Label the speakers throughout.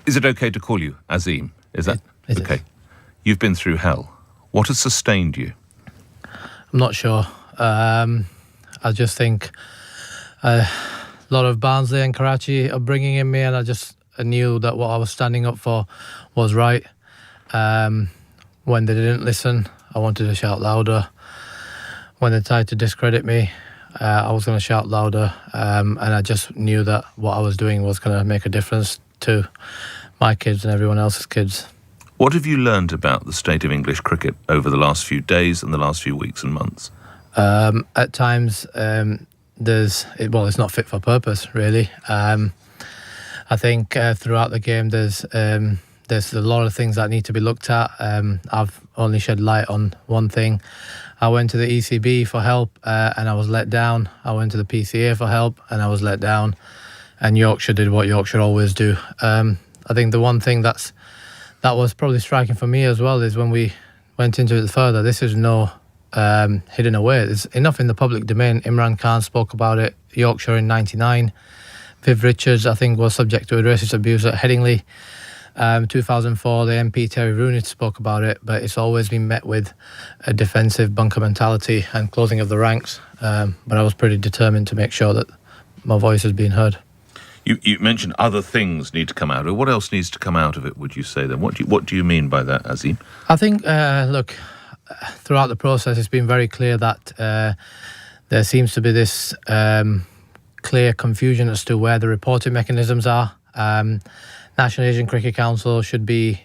Speaker 1: Is it okay to call you Azeem? Is that
Speaker 2: it
Speaker 1: okay?
Speaker 2: Is.
Speaker 1: You've been through hell. What has sustained you?
Speaker 2: I'm not sure. I just think a lot of Barnsley and Karachi upbringing in me, and I knew that what I was standing up for was right. When they didn't listen, I wanted to shout louder. When they tried to discredit me, I was going to shout louder. And I just knew that what I was doing was going to make a difference to my kids and everyone else's kids.
Speaker 1: What have you learned about the state of English cricket over the last few days and the last few weeks and months?
Speaker 2: At times, it's not fit for purpose, really. I think throughout the game, there's a lot of things that need to be looked at. I've only shed light on one thing. I went to the ECB for help and I was let down. I went to the PCA for help and I was let down. And Yorkshire did what Yorkshire always do. I think the one thing that was probably striking for me as well is when we went into it further, this is no hidden away. There's enough in the public domain. Imran Khan spoke about it, Yorkshire in '99. Viv Richards, I think, was subject to racist abuse at Headingley. 2004, the MP Terry Rooney spoke about it, but it's always been met with a defensive bunker mentality and closing of the ranks. But I was pretty determined to make sure that my voice has been heard.
Speaker 1: You mentioned other things need to come out of it. What else needs to come out of it, would you say then? What do you mean by that, Azeem?
Speaker 2: I think, throughout the process, it's been very clear that there seems to be this clear confusion as to where the reporting mechanisms are. National Asian Cricket Council should be,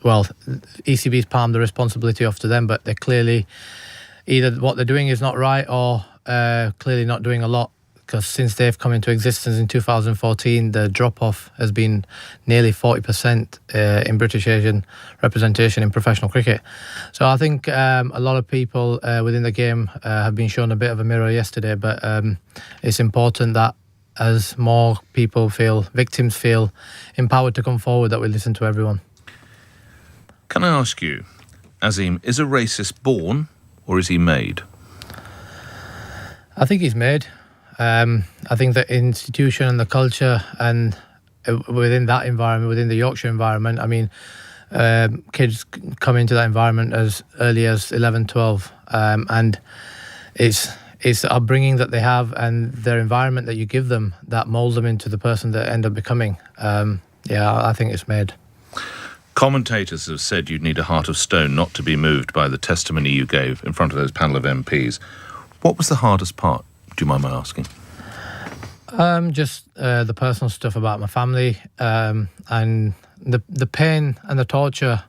Speaker 2: ECB's palmed the responsibility off to them, but they're clearly either what they're doing is not right or clearly not doing a lot, because since they've come into existence in 2014, the drop-off has been nearly 40% in British Asian representation in professional cricket. So I think a lot of people within the game have been shown a bit of a mirror yesterday, but it's important that as more victims feel empowered to come forward, that we listen to everyone.
Speaker 1: Can I ask you, Azeem, is a racist born or is he made?
Speaker 2: I think he's made. I think the institution and the culture and within that environment, within the Yorkshire environment, I mean, kids come into that environment as early as 11, 12, and it's the upbringing that they have and their environment that you give them that molds them into the person that end up becoming. I think it's made.
Speaker 1: Commentators have said you'd need a heart of stone not to be moved by the testimony you gave in front of those panel of MPs. What was the hardest part? Do you mind my asking?
Speaker 2: Just the personal stuff about my family and the pain and the torture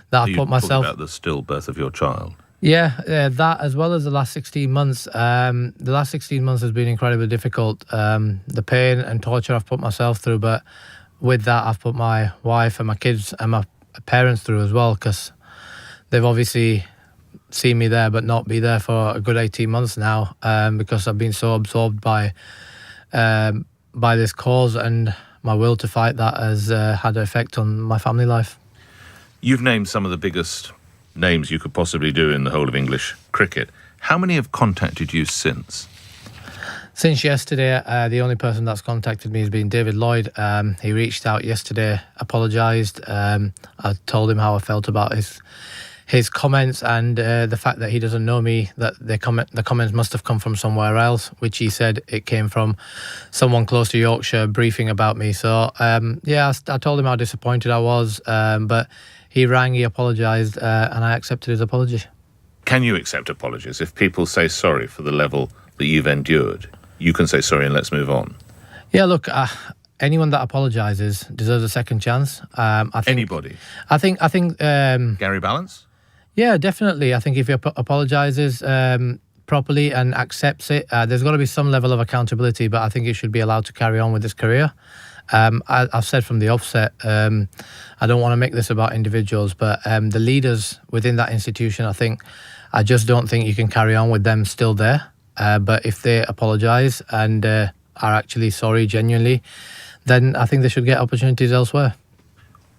Speaker 2: that I put myself...
Speaker 1: about the stillbirth of your child?
Speaker 2: Yeah, that as well as the last 16 months. The last 16 months has been incredibly difficult. The pain and torture I've put myself through, but with that I've put my wife and my kids and my parents through as well, because they've obviously seen me there but not be there for a good 18 months now, because I've been so absorbed by this cause, and my will to fight that has had an effect on my family life.
Speaker 1: You've named some of the biggest names you could possibly do in the whole of English cricket. How many have contacted you since?
Speaker 2: Since yesterday, the only person that's contacted me has been David Lloyd. He reached out yesterday, apologised. I told him how I felt about his comments and the fact that he doesn't know me, that the comments must have come from somewhere else, which he said it came from someone close to Yorkshire briefing about me. So, I told him how disappointed I was, but he rang, he apologised, and I accepted his apology.
Speaker 1: Can you accept apologies? If people say sorry for the level that you've endured, you can say sorry and let's move on?
Speaker 2: Yeah, look, anyone that apologises deserves a second chance.
Speaker 1: Anybody?
Speaker 2: I think
Speaker 1: Gary Ballance?
Speaker 2: Yeah, definitely. I think if he apologises properly and accepts it, there's got to be some level of accountability, but I think he should be allowed to carry on with his career. I've said from the offset, I don't want to make this about individuals, but the leaders within that institution, I just don't think you can carry on with them still there. But if they apologise and are actually sorry genuinely, then I think they should get opportunities elsewhere.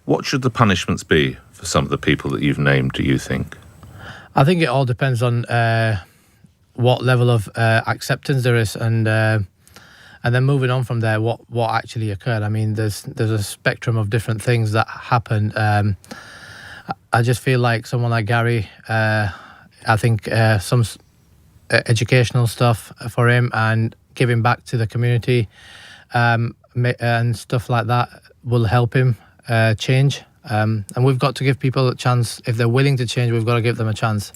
Speaker 1: What should the punishments be for some of the people that you've named, do you think?
Speaker 2: I think it all depends on what level of acceptance there is and And then moving on from there, what actually occurred? I mean, there's a spectrum of different things that happened. I just feel like someone like Gary, I think some educational stuff for him and giving back to the community and stuff like that will help him change. And we've got to give people a chance. If they're willing to change, we've got to give them a chance.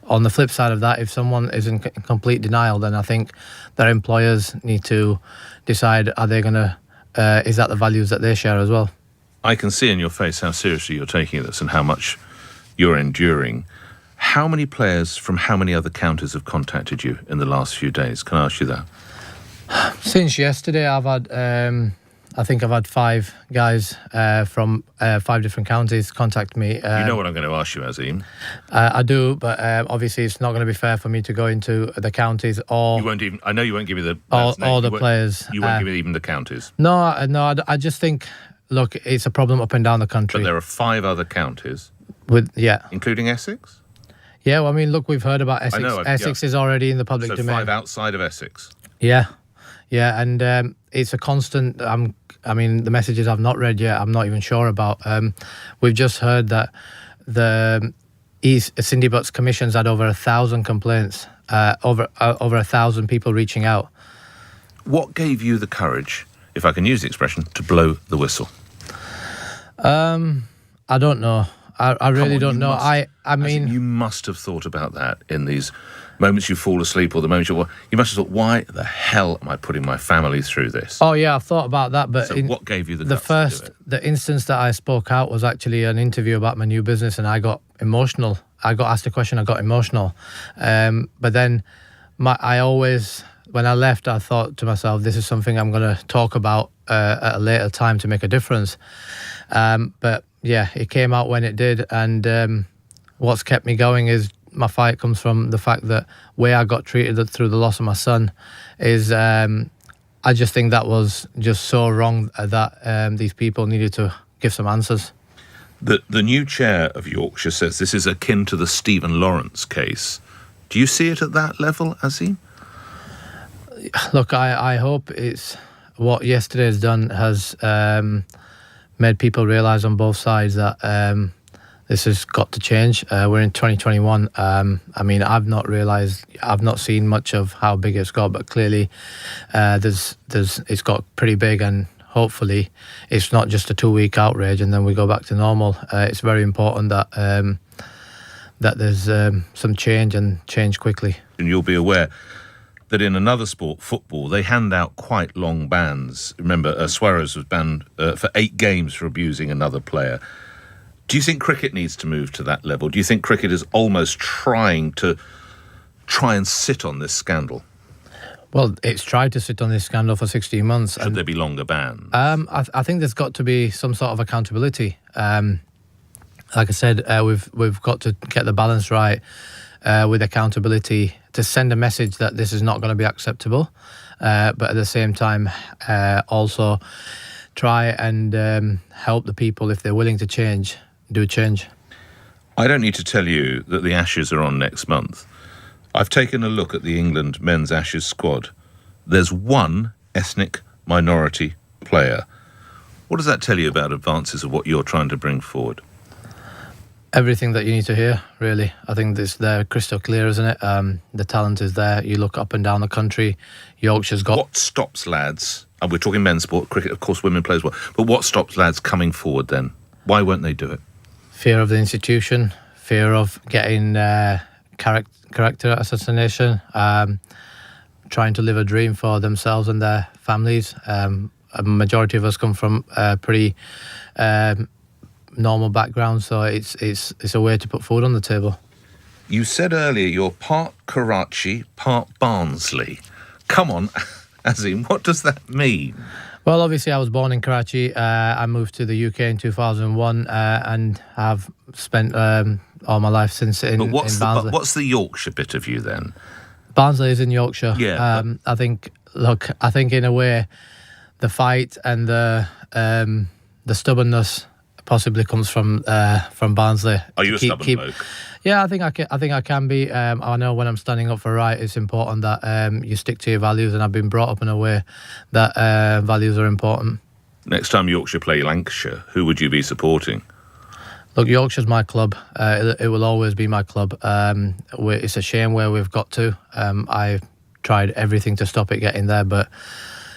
Speaker 2: On the flip side of that, if someone is in complete denial, then I think their employers need to decide, are they going to, is that the values that they share as well?
Speaker 1: I can see in your face how seriously you're taking this and how much you're enduring. How many players from how many other counties have contacted you in the last few days? Can I ask you that?
Speaker 2: Since yesterday, I've had, I think I've had 5 guys from 5 different counties contact me.
Speaker 1: You know what I'm going to ask you, Azeem.
Speaker 2: I do, but obviously it's not going to be fair for me to go into the counties or...
Speaker 1: You won't even... I know you won't give me the...
Speaker 2: All the players.
Speaker 1: You won't give me even the counties.
Speaker 2: No, I just think, look, it's a problem up and down the country.
Speaker 1: But there are 5 other counties. Including Essex?
Speaker 2: Yeah, well, I mean, look, we've heard about Essex.
Speaker 1: I know,
Speaker 2: Essex is already in the public domain.
Speaker 1: So 5 outside of Essex?
Speaker 2: Yeah, and it's a constant... I mean, the messages I've not read yet, I'm not even sure about. We've just heard that the Cindy Butts Commission's had over 1,000 complaints, over 1,000 people reaching out.
Speaker 1: What gave you the courage, if I can use the expression, to blow the whistle?
Speaker 2: I don't know. I really don't know. I mean...
Speaker 1: You must have thought about that in these moments you fall asleep or the moments you must have thought, why the hell am I putting my family through this?
Speaker 2: Oh, yeah, I've thought about that. But
Speaker 1: so what gave you the guts to do it?
Speaker 2: The instance that I spoke out was actually an interview about my new business, and I got emotional. I got asked a question, I got emotional. But then I always, when I left, I thought to myself, this is something I'm going to talk about at a later time to make a difference. But yeah, it came out when it did, and what's kept me going is my fight comes from the fact that way I got treated through the loss of my son is I just think that was just so wrong that these people needed to give some answers.
Speaker 1: The new chair of Yorkshire says this is akin to the Stephen Lawrence case. Do you see it at that level, Azeem?
Speaker 2: Look, I hope it's what yesterday's done has made people realise on both sides that this has got to change. We're in 2021. I mean, I've not seen much of how big it's got, but clearly it's got pretty big, and hopefully it's not just a 2-week outrage and then we go back to normal. It's very important that that there's some change, and change quickly.
Speaker 1: And you'll be aware that in another sport, football, they hand out quite long bans. Remember, Suarez was banned for 8 games for abusing another player. Do you think cricket needs to move to that level? Do you think cricket is almost trying and sit on this scandal?
Speaker 2: Well, it's tried to sit on this scandal for 16 months.
Speaker 1: Should there be longer bans?
Speaker 2: I think there's got to be some sort of accountability. Like I said, we've got to get the balance right with accountability to send a message that this is not going to be acceptable, but at the same time also try and help the people, if they're willing to change, do change.
Speaker 1: I don't need to tell you that the Ashes are on next month. I've taken a look at the England men's Ashes squad. There's 1 ethnic minority player. What does that tell you about advances of what you're trying to bring forward?
Speaker 2: Everything that you need to hear, really. I think they're crystal clear, isn't it? The talent is there. You look up and down the country. Yorkshire's got... What
Speaker 1: stops lads, and we're talking men's sport, cricket, of course, women play as well, but what stops lads coming forward then? Why won't they do it?
Speaker 2: Fear of the institution, fear of getting character assassination, trying to live a dream for themselves and their families. A majority of us come from pretty normal backgrounds, so it's a way to put food on the table.
Speaker 1: You said earlier you're part Karachi, part Barnsley. Come on, Azeem, what does that mean?
Speaker 2: Well, obviously I was born in Karachi. I moved to the UK in 2001 and have spent all my life since in Barnsley.
Speaker 1: What's the Yorkshire bit of you then?
Speaker 2: Barnsley is in Yorkshire.
Speaker 1: Yeah.
Speaker 2: I think in a way, the fight and the stubbornness possibly comes from Barnsley.
Speaker 1: Are you a stubborn bloke?
Speaker 2: Yeah, I think I can be. I know when I'm standing up for right, it's important that you stick to your values, and I've been brought up in a way that values are important.
Speaker 1: Next time Yorkshire play Lancashire, who would you be supporting?
Speaker 2: Look, Yorkshire's my club. It will always be my club. It's a shame where we've got to. I tried everything to stop it getting there, but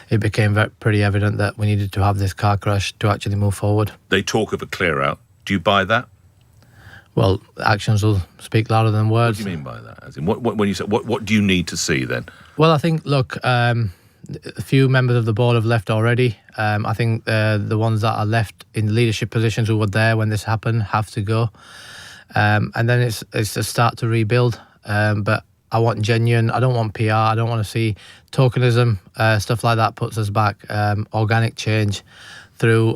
Speaker 2: it became pretty evident that we needed to have this car crash to actually move forward.
Speaker 1: They talk of a clear out. Do you buy that?
Speaker 2: Well, actions will speak louder than words.
Speaker 1: What do you mean by that? As in, when you say what do you need to see then?
Speaker 2: Well, I think, look, a few members of the board have left already. I think the ones that are left in leadership positions who were there when this happened have to go. And then it's a start to rebuild. But I want genuine. I don't want PR. I don't want to see tokenism. Stuff like that puts us back. Organic change through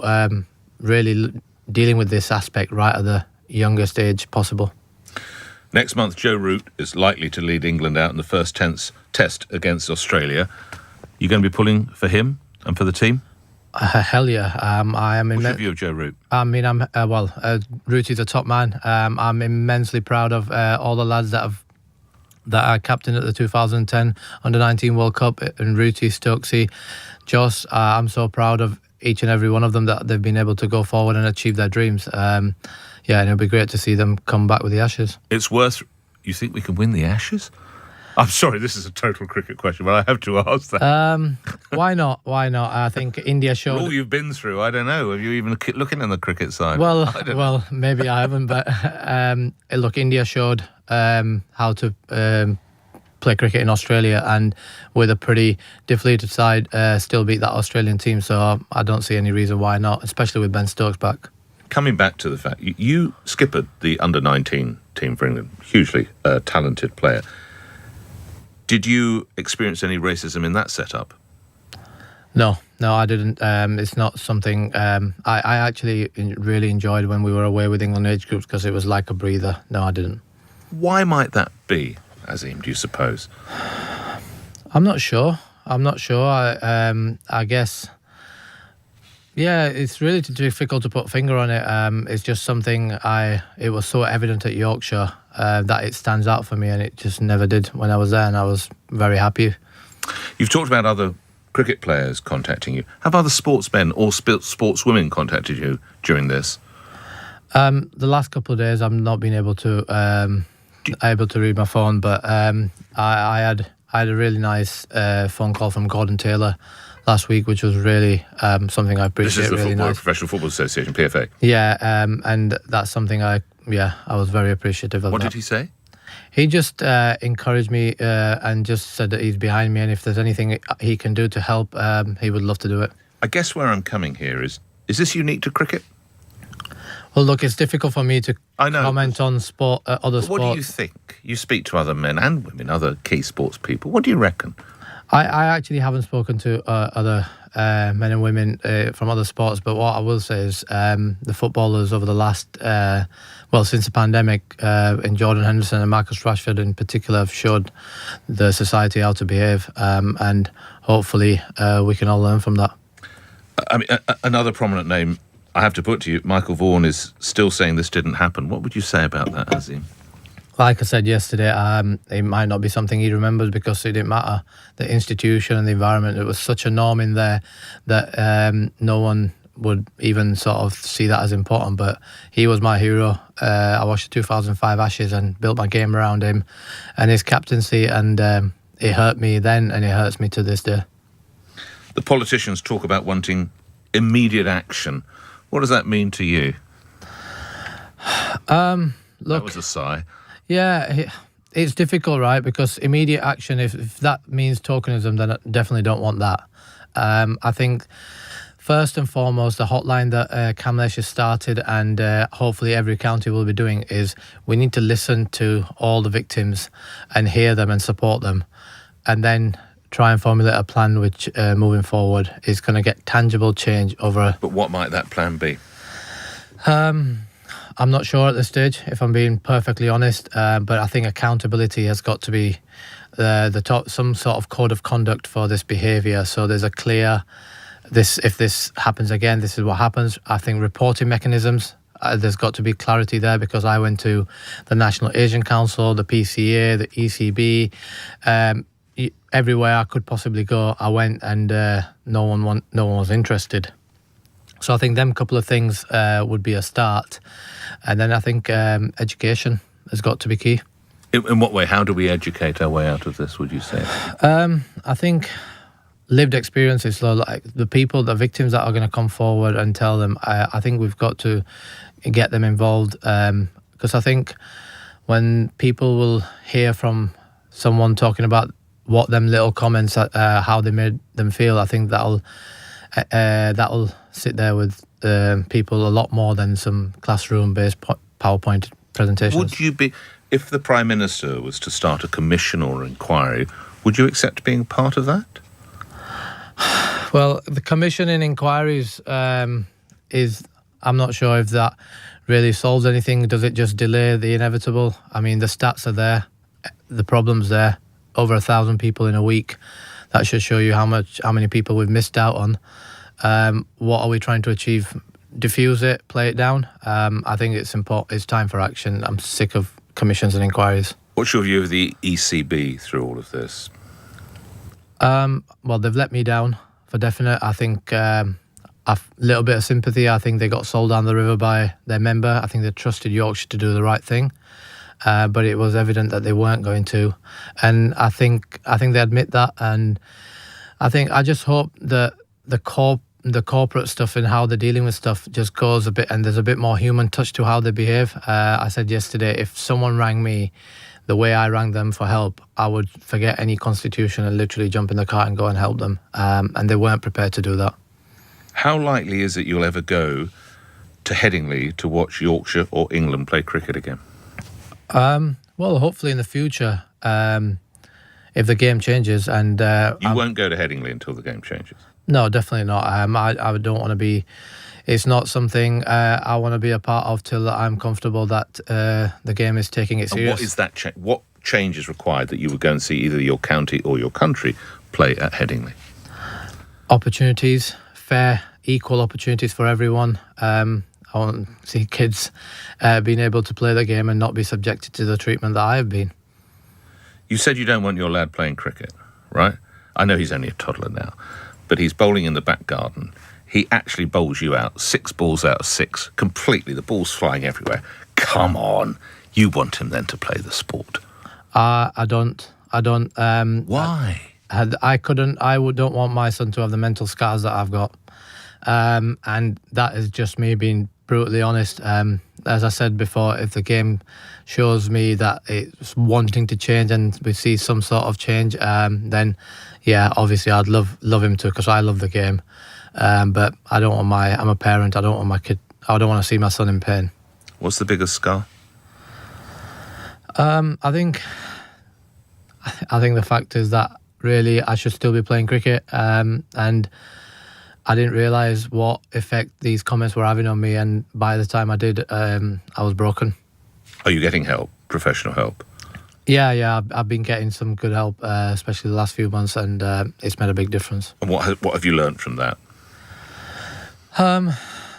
Speaker 2: really dealing with this aspect right at the youngest age possible.
Speaker 1: Next month, Joe Root is likely to lead England out in the first test against Australia. You going to be pulling for him and for the team?
Speaker 2: Hell yeah. I am.
Speaker 1: What's your view of Joe Root?
Speaker 2: I mean, Root is a top man. I'm immensely proud of all the lads that are captain at the 2010 Under-19 World Cup, and Rooty, Stokesy, Joss. I'm so proud of each and every one of them that they've been able to go forward and achieve their dreams. Yeah, and it'll be great to see them come back with the Ashes.
Speaker 1: It's worth... You think we can win the Ashes? I'm sorry, this is a total cricket question, but I have to ask that.
Speaker 2: Why not? Why not? I think India showed...
Speaker 1: For all you've been through, I don't know. Have you even looking on the cricket side?
Speaker 2: Well, maybe I haven't, but look, India showed how to play cricket in Australia, and with a pretty deflated side, still beat that Australian team. So I don't see any reason why not, especially with Ben Stokes back.
Speaker 1: Coming back to the fact, you skippered the Under-19 team for England, hugely talented player. Did you experience any racism in that setup?
Speaker 2: No, I didn't. It's not something I actually really enjoyed when we were away with England age groups, because it was like a breather. No, I didn't.
Speaker 1: Why might that be, Azeem, do you suppose?
Speaker 2: I'm not sure. I guess... Yeah, it's really difficult to put a finger on it. It's just something it was so evident at Yorkshire that it stands out for me, and it just never did when I was there, and I was very happy.
Speaker 1: You've talked about other cricket players contacting you. Have other sportsmen or sportswomen contacted you during this?
Speaker 2: The last couple of days I've not been able to read my phone, but I had a really nice phone call from Gordon Taylor last week, which was really something I appreciate.
Speaker 1: This is the
Speaker 2: really nice.
Speaker 1: Professional Football Association, PFA.
Speaker 2: Yeah, and that's something I was very appreciative of.
Speaker 1: What did he say?
Speaker 2: He just encouraged me and just said that he's behind me, and if there's anything he can do to help, he would love to do it.
Speaker 1: I guess where I'm coming here is this unique to cricket?
Speaker 2: Well, look, it's difficult for me to comment on sport, other sports.
Speaker 1: What do you think? You speak to other men and women, other key sports people. What do you reckon?
Speaker 2: I actually haven't spoken to other men and women from other sports, but what I will say is the footballers over the last, since the pandemic, in Jordan Henderson and Marcus Rashford in particular, have showed the society how to behave, and hopefully we can all learn from that.
Speaker 1: I mean, another prominent name I have to put to you, Michael Vaughan, is still saying this didn't happen. What would you say about that, Azeem?
Speaker 2: Like I said yesterday, it might not be something he remembers because it didn't matter. The institution and the environment, it was such a norm in there that no one would even sort of see that as important. But he was my hero. I watched the 2005 Ashes and built my game around him and his captaincy, and it hurt me then and it hurts me to this day.
Speaker 1: The politicians talk about wanting immediate action. What does that mean to you?
Speaker 2: Look,
Speaker 1: that was a sigh.
Speaker 2: Yeah, it's difficult, right? Because immediate action, if that means tokenism, then I definitely don't want that. I think first and foremost, the hotline that Kamlesh has started, and hopefully every county will be doing, is we need to listen to all the victims and hear them and support them, and then try and formulate a plan which, moving forward, is going to get tangible change over... But
Speaker 1: what might that plan be?
Speaker 2: I'm not sure at this stage, if I'm being perfectly honest, but I think accountability has got to be the top, some sort of code of conduct for this behaviour. So there's a clear if this happens again, this is what happens. I think reporting mechanisms, there's got to be clarity there, because I went to the National Asian Council, the PCA, the ECB, everywhere I could possibly go, I went, and no one was interested. So I think them couple of things would be a start, and then I think education has got to be key.
Speaker 1: In what way? How do we educate our way out of this, would you say?
Speaker 2: I think lived experiences, so like the victims that are going to come forward and tell them, I think we've got to get them involved, because I think when people will hear from someone talking about what them little comments, how they made them feel, I think that'll sit there with people a lot more than some classroom-based PowerPoint presentations.
Speaker 1: Would you be, if the Prime Minister was to start a commission or inquiry, would you accept being part of that?
Speaker 2: Well, the commission in inquiries is, I'm not sure if that really solves anything. Does it just delay the inevitable? I mean, the stats are there, the problem's there. Over 1,000 people in a week. That should show you how many people we've missed out on. What are we trying to achieve? Diffuse it, play it down. I think it's important. It's time for action. I'm sick of commissions and inquiries.
Speaker 1: What's your view of the ECB through all of this?
Speaker 2: Well, they've let me down for definite. I think a little bit of sympathy. I think they got sold down the river by their member. I think they trusted Yorkshire to do the right thing, but it was evident that they weren't going to. And I think they admit that. And I just hope that the corporate stuff and how they're dealing with stuff just goes a bit, and there's a bit more human touch to how they behave. I said yesterday, if someone rang me the way I rang them for help, I would forget any constitution and literally jump in the car and go and help them. And they weren't prepared to do that.
Speaker 1: How likely is it you'll ever go to Headingley to watch Yorkshire or England play cricket again?
Speaker 2: Well, hopefully in the future, if the game changes. And
Speaker 1: you won't go to Headingley until the game changes? No,
Speaker 2: definitely not. I don't want to be. It's not something I want to be a part of till I'm comfortable that the game is taking it serious.
Speaker 1: And what is that? What change is required that you would go and see either your county or your country play at Headingley?
Speaker 2: Opportunities, fair, equal opportunities for everyone. I want to see kids being able to play the game and not be subjected to the treatment that I have been.
Speaker 1: You said you don't want your lad playing cricket, right? I know he's only a toddler now, but he's bowling in the back garden. He actually bowls you out 6 balls out of 6, completely. The ball's flying everywhere. Come on. You want him then to play the sport?
Speaker 2: I don't.
Speaker 1: Why?
Speaker 2: I don't want my son to have the mental scars that I've got. And that is just me being brutally honest. As I said before, if the game shows me that it's wanting to change and we see some sort of change, then yeah, obviously I'd love him to, because I love the game. But I don't want I'm a parent, I don't want my kid, I don't want to see my son in pain.
Speaker 1: What's the biggest scar?
Speaker 2: I think the fact is that really I should still be playing cricket, and I didn't realise what effect these comments were having on me, and by the time I did, I was broken.
Speaker 1: Are you getting help, professional help?
Speaker 2: Yeah, I've been getting some good help, especially the last few months, and it's made a big difference.
Speaker 1: And what have you learnt from that?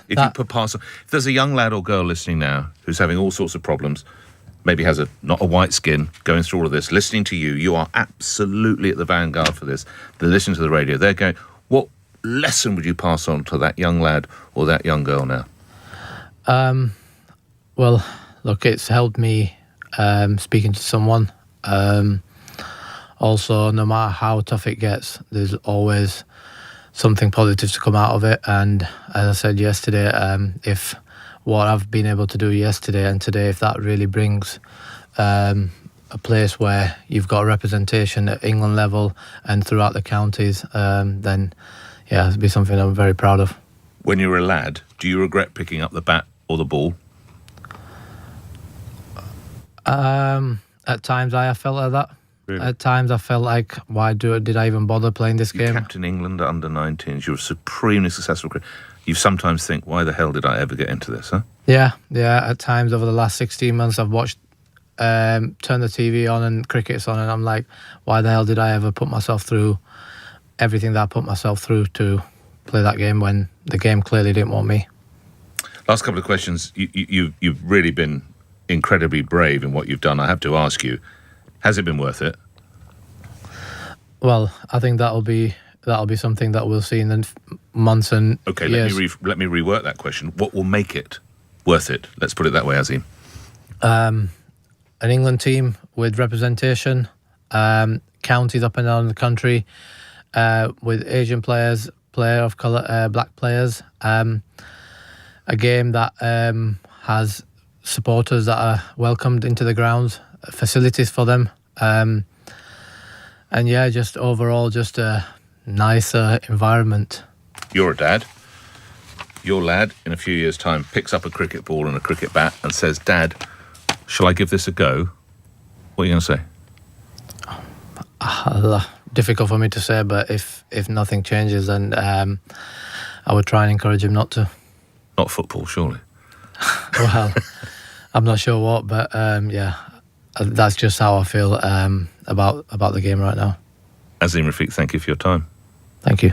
Speaker 1: If there's a young lad or girl listening now who's having all sorts of problems, maybe has not a white skin, going through all of this, listening to you, you are absolutely at the vanguard for this. They're listening to the radio, they're going, what lesson would you pass on to that young lad or that young girl now?
Speaker 2: Well, look, it's helped me speaking to someone. Also, no matter how tough it gets, there's always something positive to come out of it. And as I said yesterday, if what I've been able to do yesterday and today, if that really brings a place where you've got representation at England level and throughout the counties, then yeah, it'd be something I'm very proud of.
Speaker 1: When you were a lad, do you regret picking up the bat or the ball?
Speaker 2: At times I have felt like that. Really? At times I felt like, did I even bother playing this game?
Speaker 1: You captain England at under-19s. You're a supremely successful career. You sometimes think, why the hell did I ever get into this, huh?
Speaker 2: Yeah. At times over the last 16 months I've watched, turn the TV on and cricket's on, and I'm like, why the hell did I ever put myself through everything that I put myself through to play that game when the game clearly didn't want me.
Speaker 1: Last couple of questions. You've really been incredibly brave in what you've done. I have to ask you, has it been worth it?
Speaker 2: Well, I think that'll be something that we'll see in the months and years.
Speaker 1: Let me rework that question. What will make it worth it? Let's put it that way, Azeem.
Speaker 2: An England team with representation, counties up and down the country, with Asian players, player of colour, black players. A game that has supporters that are welcomed into the grounds, facilities for them, and yeah, just overall, just a nicer environment.
Speaker 1: You're a dad. Your lad, in a few years' time, picks up a cricket ball and a cricket bat and says, "Dad, shall I give this a go?" What are you going to say?
Speaker 2: Difficult for me to say, but if nothing changes, then I would try and encourage him not to.
Speaker 1: Not football, surely.
Speaker 2: Well, I'm not sure what, but yeah, that's just how I feel about the game right now.
Speaker 1: Azeem Rafiq, thank you for your time.
Speaker 2: Thank you.